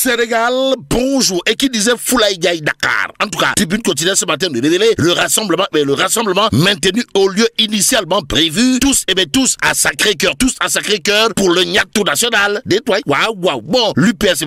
Sénégal, bonjour. Et qui disait Foulaïgaï Dakar. En tout cas, Tribune quotidienne ce matin de révéler le rassemblement maintenu au lieu initialement prévu. Tous à Sacré-Cœur, pour le Niatou national. Détoile. Waouh. Bon, l'UPS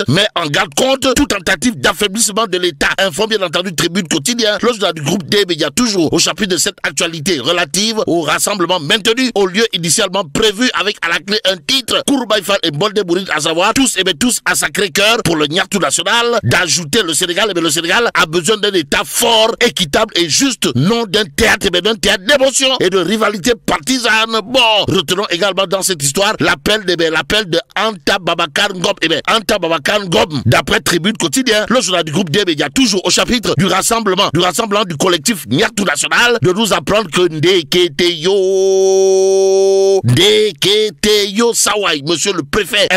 met en garde contre toute tentative d'affaiblissement de l'État. Informe bien entendu Tribune quotidienne. L'ordre du groupe D Média toujours au chapitre de cette actualité relative au rassemblement maintenu au lieu initialement prévu avec à la clé un titre. Kourbaïfal et Bolde Bouride à savoir tous à Sacré-Cœur pour le Niatou national. D'ajouter le Sénégal a besoin d'un État fort, équitable et juste, non d'un théâtre d'émotion et de rivalité partisane. Bon, retenons également dans cette histoire l'appel de Anta Babacar Ngom. Anta Babacar Ngom, d'après Tribune quotidien, le journal du groupe D Média toujours au chapitre du rassemblement du collectif Niatou national, de nous apprendre que Ndeketeyo Sawai, monsieur le préfet,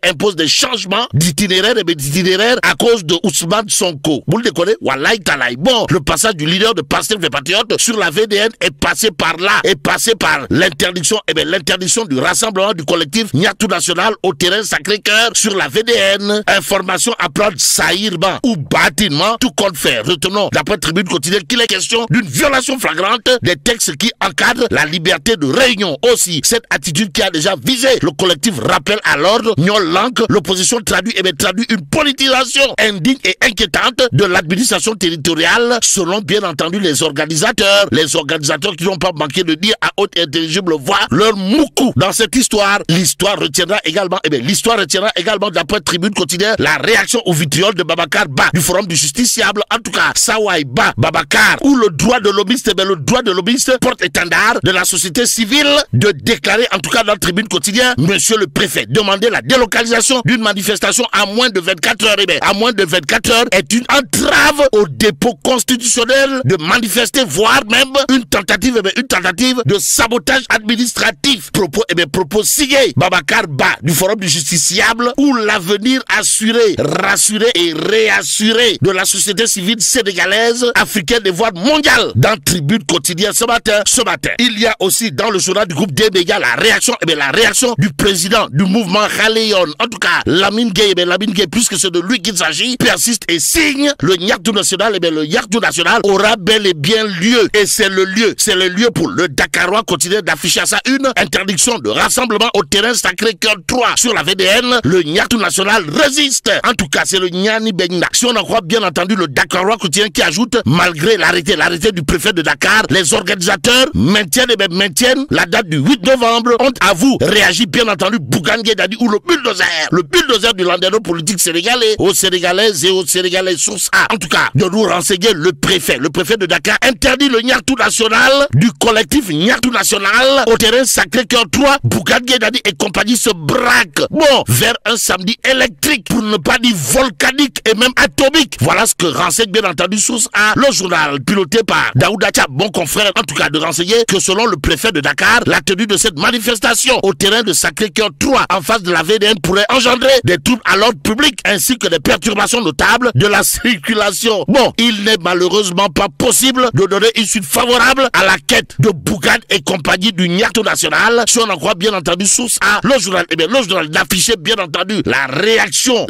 impose des changements d'itinéraire à cause de Ousmane Sonko. Vous le déconnez? Wallahi Talaï. Bon, le passage du leader de Pastef les Patriotes sur la VDN est passé par l'interdiction du rassemblement du collectif Niatou national au terrain Sacré-Cœur sur la VDN. Information à prendre saillement ou bâtiment, tout compte faire. Retenons, d'après Tribune quotidienne, qu'il est question d'une violation flagrante des textes qui encadrent la liberté de réunion. Aussi, cette attitude qui a déjà visé le collectif rappel à l'ordre, Nyolank, l'opposition traduit une politisation indigne et inquiétante de l'administration territoriale, selon bien entendu les organisateurs qui n'ont pas manqué de dire à haute et intelligible voix leur moukou. Dans cette histoire, l'histoire retiendra également d'après Tribune quotidienne la réaction au vitriol de Babacar Ba du Forum du Justiciable, en tout cas Sawai Ba Babacar, où le droit de l'hommiste porte-étendard de la société civile de déclarer, en tout cas dans Tribune quotidienne, monsieur le préfet, demander la délocalisation d'une manifestation à moins de 24 heures. À moins de 24 heures est une entrave au dépôt constitutionnel de manifester, voire même une tentative de sabotage administratif. Propos signés Babacar Ba du Forum du Justiciable, où l'avenir assuré, rassuré et réassuré de la société civile sénégalaise, africaine et voire mondiale. Dans Tribune quotidienne ce matin, il y a aussi dans le journal du groupe D Média la réaction du président du mouvement Khaleyon, en tout cas Lamine Gueye, puisque c'est de lui qu'il s'agit, persiste et signe le Niatou national. Le Niatou national aura bel et bien lieu, et c'est le lieu pour le Dakarois continuer d'afficher à sa une interdiction de rassemblement au terrain Sacré-Cœur 3 sur la VDN. Le Niatou national résiste. En tout cas, c'est le Niani Benna. Si on en croit bien entendu le Dakarois quotidien qui ajoute, malgré l'arrêté du préfet de Dakar, les organisateurs maintiennent la date du 8 novembre. On avoue, réagit bien entendu Bougane Gueye Dany ou le bulldozer du landerneau politique sénégalais, aux Sénégalaises et aux Sénégalais source A. En tout cas, de nous renseigner le préfet de Dakar interdit le Niatou national du collectif Niatou national au terrain Sacré-Cœur 3. Bougane Gueye Dany et compagnie se braquent, vers un samedi électrique, pour ne pas dire volcanique et même atomique. Voilà ce que renseigne bien entendu source A, le journal piloté par Daouda Tchab, bon confrère, en tout cas de renseigner que selon le préfet de Dakar, la tenue de cette manifestation au terrain de Sacré-Cœur 3 en face de la VDN pourrait engendrer des troubles à l'ordre public ainsi que des perturbations notables de la circulation. Bon, il n'est malheureusement pas possible de donner une suite favorable à la quête de Bougane et compagnie du Niatou national, si on en croit bien entendu source A, le journal d'afficher bien entendu la réaction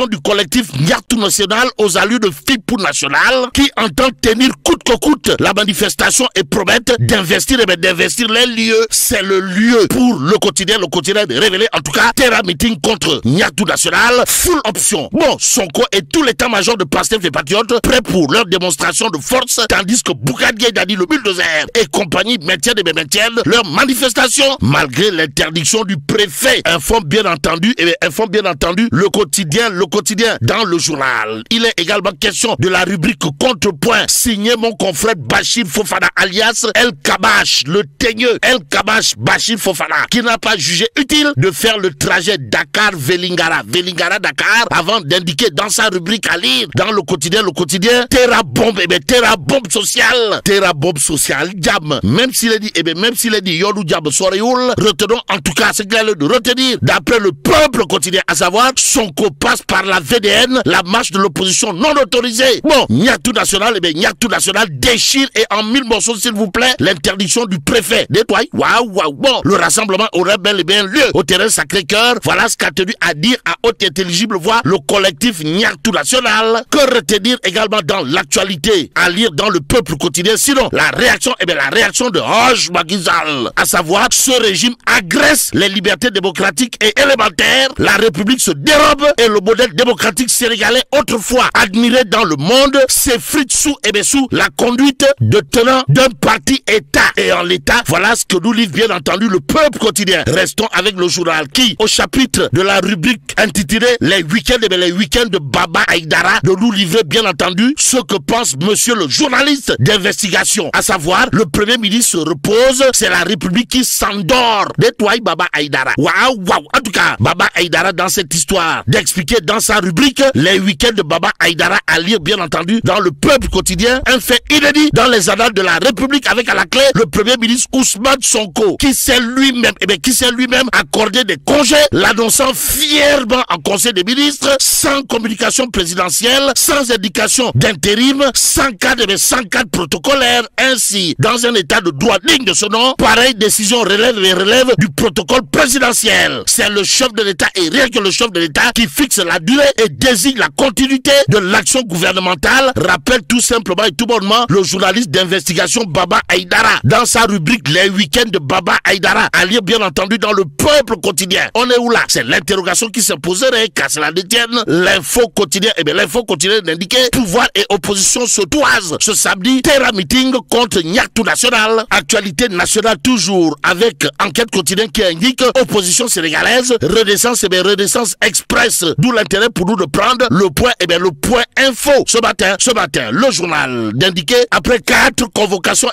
du collectif Niatou national aux allures de Fipou national, qui entend tenir coûte que coûte la manifestation et promettent d'investir les lieux. C'est le lieu pour le quotidien de révéler, en tout cas, terrain meeting contre Niatou national, full option. Bon, Sonko et tout l'état-major de Pastef les Patriotes prêts pour leur démonstration de force, tandis que Bougane Gueye Dany, le bulldozer et compagnie maintiennent leur manifestation malgré l'interdiction du préfet. Informe bien entendu le quotidien dans le journal. Il est également question de la rubrique contrepoint signé mon confrère Bachir Fofana alias El Kabash, le teigneux El Kabash Bachir Fofana, qui n'a pas jugé utile de faire le trajet Dakar-Vélingara-Dakar avant d'indiquer dans sa rubrique à lire dans le quotidien terra bombe sociale diable. Même s'il est dit Yodou diable soreoul, retenons en tout cas ce qu'il a de retenir d'après le peuple quotidien, à savoir Sonko passe par la VDN, la marche de l'opposition non autorisée. Bon, Niatou national déchire et en 1000 morceaux s'il vous plaît l'interdiction du préfet. Détoile. Waouh. Bon, le rassemblement aurait bel et bien lieu au terrain Sacré-Cœur. Voilà ce qu'a tenu à dire à haute haute et intelligible voix, le collectif Niartu National. Que retenir également dans l'actualité, à lire dans le Peuple quotidien, sinon la réaction, la réaction de Roch Macky Sall, à savoir ce régime agresse les libertés démocratiques et élémentaires, la République se dérobe et le modèle démocratique sénégalais autrefois admiré dans le monde s'effrite sous la conduite de tenants d'un parti État. Et en l'État, voilà ce que nous livre bien entendu le Peuple quotidien. Restons avec le journal qui, au chapitre de la rubrique intitulée les week-ends de Baba Haïdara, de nous livrer bien entendu ce que pense monsieur le journaliste d'investigation, à savoir le Premier ministre se repose, c'est la République qui s'endort. Nettoie Baba Haïdara. Waouh, waouh. En tout cas, Baba Haïdara dans cette histoire, d'expliquer dans sa rubrique les week-ends de Baba Haïdara, à lire bien entendu dans le Peuple quotidien, un fait inédit dans les annales de la République, avec à la clé le Premier ministre Ousmane Sonko, qui s'est lui-même, accordé des congés, l'annonçant fièrement en Conseil des ministres, sans communication présidentielle, sans indication d'intérim, sans cadre protocolaire. Ainsi, dans un état de droit digne de ce nom, pareille décision relève du protocole présidentiel. C'est le chef de l'État et rien que le chef de l'État qui fixe la durée et désigne la continuité de l'action gouvernementale, rappelle tout simplement et tout bonnement le journaliste d'investigation Baba Haïdara dans sa rubrique les week-ends de Baba Haïdara, à lire bien entendu dans le Peuple quotidien. On est où là? C'est l'interrogation qui se poserait, qu'à cela détienne. L'info quotidien, l'info quotidien d'indiquer pouvoir et opposition se toisent ce samedi, terra meeting contre Niartu National. Actualité nationale toujours avec enquête quotidienne qui indique opposition sénégalaise, renaissance express, d'où l'intérêt pour nous de prendre le point, le point info. Ce matin, le journal d'indiquer après 4 convocations,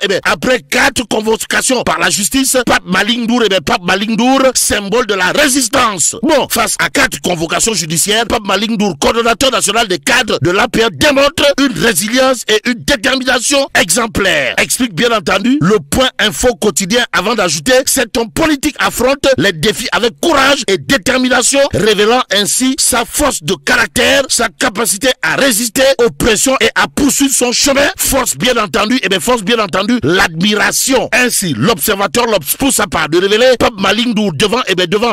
par la justice, Pape Malick Ndour, symbole de la résistance. Bon, face à 4 convocations judiciaires, Pape Malick Ndour, coordonnateur national des cadres de l'APR, démontre une résilience et une détermination exemplaire. Explique bien entendu le point info quotidien avant d'ajouter, cet homme politique affronte les défis avec courage et détermination, révélant ainsi sa force de caractère, sa capacité à résister aux pressions et à poursuivre son chemin. Force bien entendu l'admiration. Ainsi, l'observateur pour sa part de révéler Pape Malick Ndour devant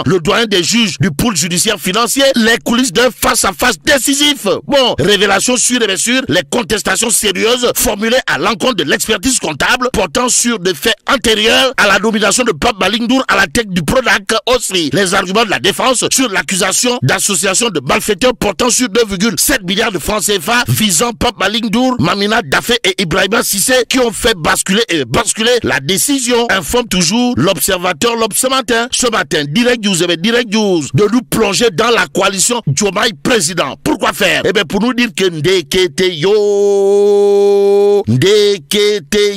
le doyen des juges du pôle judiciaire financier, les coulisses d'un face-à-face décisif. Bon, révélation sur les contestations sérieuses formulées à l'encontre de l'expertise comptable portant sur des faits antérieurs à la nomination de Pape Malick Ndour à la tête du Prodac. Aussi, les arguments de la défense sur l'accusation d'association de malfaiteurs portant sur 2,7 milliards de francs CFA visant Pape Malick Ndour, Mamina Dafé et Ibrahima Cissé, qui ont fait basculer la décision, informe toujours l'observateur ce matin, Direct News, de nous plonger dans la coalition Diomaye président. Pourquoi faire? Pour nous dire que Ndekete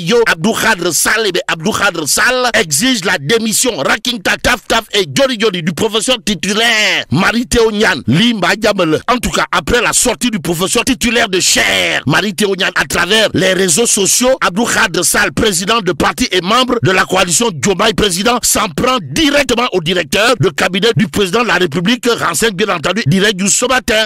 yo Abdou Khadre Sall exige la démission Rakinta Taf et Jody du professeur titulaire Mary Teuw Niane Limba Diamel. En tout cas, après la sortie du professeur titulaire de chaire Mary Teuw Niane à travers les réseaux sociaux, Abdou Khadre Sall, président de parti et membre de la coalition Diomaye président, s'en prend directement au directeur de cabinet du président de la République, renseigne bien entendu Direct News ce matin,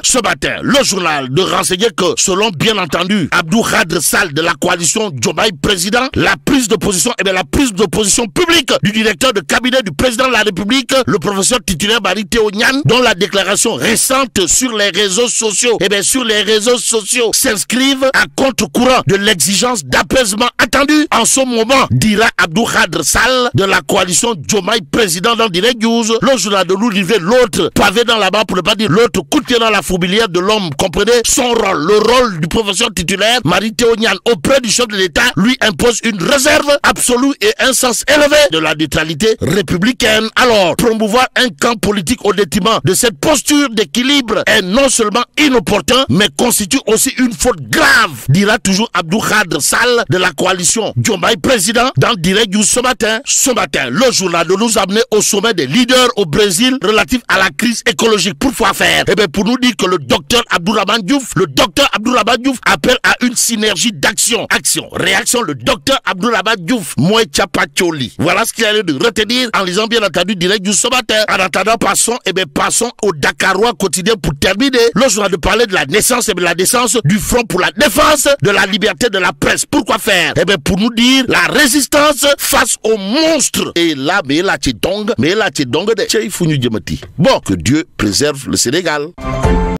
le journal de renseigner que selon bien entendu Abdou Khadre Sall de la coalition Diomaye président, la prise de position publique du directeur de cabinet du président de la République, le professeur titulaire Mary Teuw Niane, dont la déclaration récente sur les réseaux sociaux, s'inscrivent à contre-courant de l'exigence d'apaisement attendue en ce moment, dira Abdou Khadre Sall de la coalition Diomaye président dans Direct News. Le journal de nous livrer l'autre pavé dans la barre, pour ne pas dire l'autre coup de pied dans la fourmilière de l'homme. Comprenez son rôle, le rôle du professeur titulaire Mary Teuw Niane auprès du chef de l'État lui impose une réserve absolue et un sens élevé de la neutralité républicaine. Alors, promouvoir un camp politique au détriment de cette posture d'équilibre est non seulement inopportun, mais constitue aussi une faute grave, dira toujours Abdou Khadre Sall de la coalition Diomaye président dans Direct News ce matin, le journal de nous amener au sommet des leaders au Brésil relatif à la crise écologique. Pourquoi faire? Pour nous dire que le docteur Abdourahmane Diouf appelle à une synergie d'action. Réaction, le docteur Abdourahmane Diouf, Moué Tchapacholi. Voilà ce qu'il y a lieu de retenir en lisant bien entendu Direct News ce matin. En attendant, passons au Dakarois quotidien pour terminer. Le journal de parler de la naissance du Front pour la défense de la liberté de la presse. Pourquoi faire? Pour nous dire la résistance face aux monstres. Et là, mais là, tu dongues de Tchei Fougnou Djemati. Bon, que Dieu préserve. réserve le Sénégal.